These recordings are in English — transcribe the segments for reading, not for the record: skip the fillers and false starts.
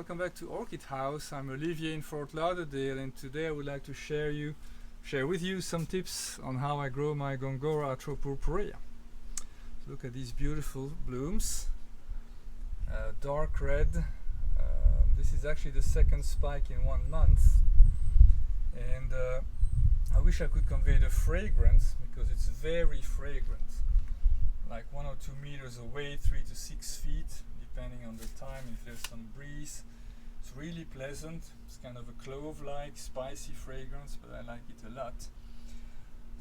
Welcome back to Orchid House. I'm Olivier in Fort Lauderdale, and today I would like to share with you some tips on how I grow my Gongora atropurpurea. So look at these beautiful blooms, dark red. This is actually the second spike in 1 month, and I wish I could convey the fragrance because it's very fragrant, like 1 or 2 meters away, 3 to 6 feet. Depending on the time, if there's some breeze. It's really pleasant. It's kind of a clove-like, spicy fragrance, but I like it a lot.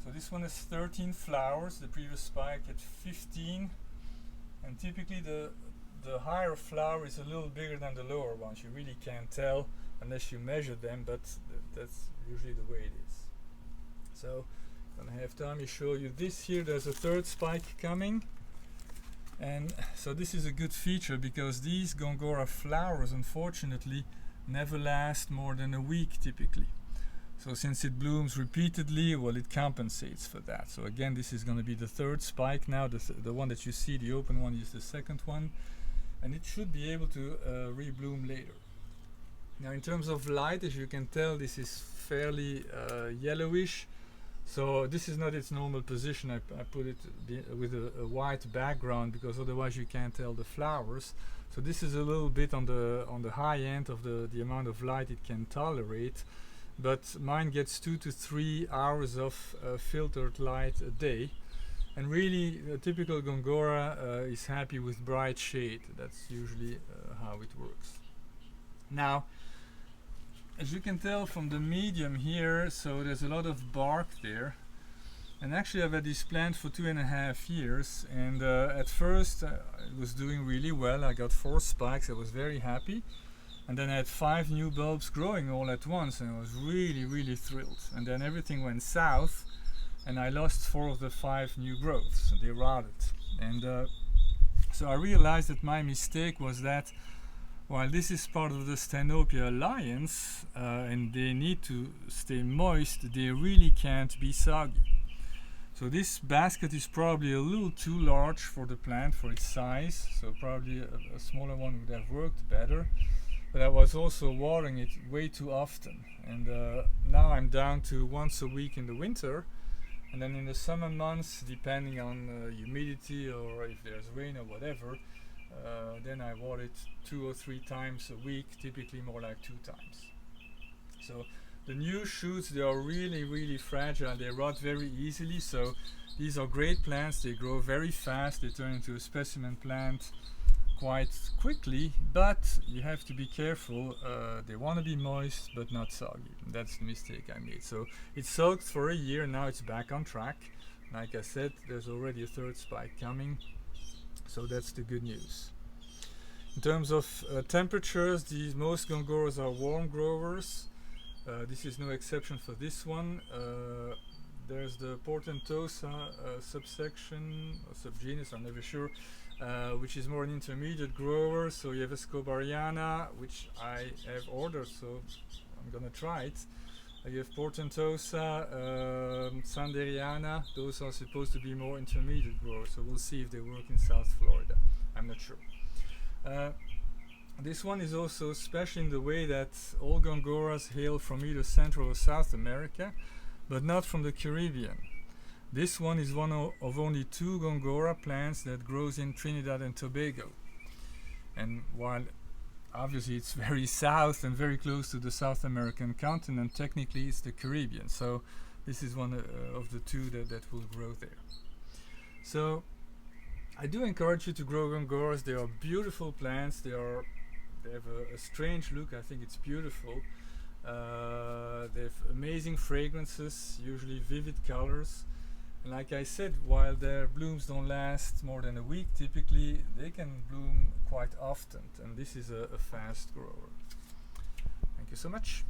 So this one has 13 flowers. The previous spike had 15, and typically the higher flower is a little bigger than the lower ones. You really can't tell unless you measure them, but that's usually the way it is. So when I have time to show you this here, there's a third spike coming. And so this is a good feature because these Gongora flowers unfortunately never last more than a week typically. So since it blooms repeatedly, well, it compensates for that. So again, this is going to be the third spike now. The one that you see, the open one, is the second one. And it should be able to rebloom later. Now in terms of light, as you can tell, this is fairly yellowish. So this is not its normal position. I put it with a white background because otherwise you can't tell the flowers. So this is a little bit on the high end of the amount of light it can tolerate. But mine gets 2 to 3 hours of filtered light a day. And really, a typical Gongora is happy with bright shade. That's usually how it works. Now, as you can tell from the medium here, so there's a lot of bark there. And actually I've had this plant for 2.5 years, and at first it was doing really well. I got 4 spikes, I was very happy. And then I had 5 new bulbs growing all at once, and I was really thrilled. And then everything went south, and I lost 4 of the 5 new growths, and they rotted. And so I realized that my mistake was that while this is part of the Stanopia alliance and they need to stay moist, they really can't be soggy. So this basket is probably a little too large for the plant, for its size, so probably a smaller one would have worked better. But I was also watering it way too often, and now I'm down to once a week in the winter, and then in the summer months, depending on humidity or if there's rain or whatever, then I water it 2 or 3 times a week, typically more like 2 times. So the new shoots, they are really fragile, they rot very easily. So these are great plants, they grow very fast, they turn into a specimen plant quite quickly, but you have to be careful. They want to be moist but not soggy. That's the mistake I made. So it soaked for a year, now it's back on track. Like I said, there's already a third spike coming. So that's the good news. In terms of temperatures, most Gongoras are warm growers. This is no exception for this one. There's the portentosa subsection, or subgenus, I'm never sure, which is more an intermediate grower. So you have Escobariana, which I have ordered, so I'm gonna try it. You have portentosa, sanderiana. Those are supposed to be more intermediate growers, so we'll see if they work in South Florida. I'm not sure. This one is also special in the way that all Gongoras hail from either Central or South America, but not from the Caribbean. This one is one of only 2 Gongora plants that grows in Trinidad and Tobago. And while obviously it's very south and very close to the South American continent, technically it's the Caribbean. So this is one of the 2 that will grow there. So I do encourage you to grow Gongoras. They are beautiful plants. They have a strange look. I think it's beautiful. They have amazing fragrances, usually vivid colors. And like I said, while their blooms don't last more than a week, typically they can bloom quite often, and this is a fast grower. Thank you so much.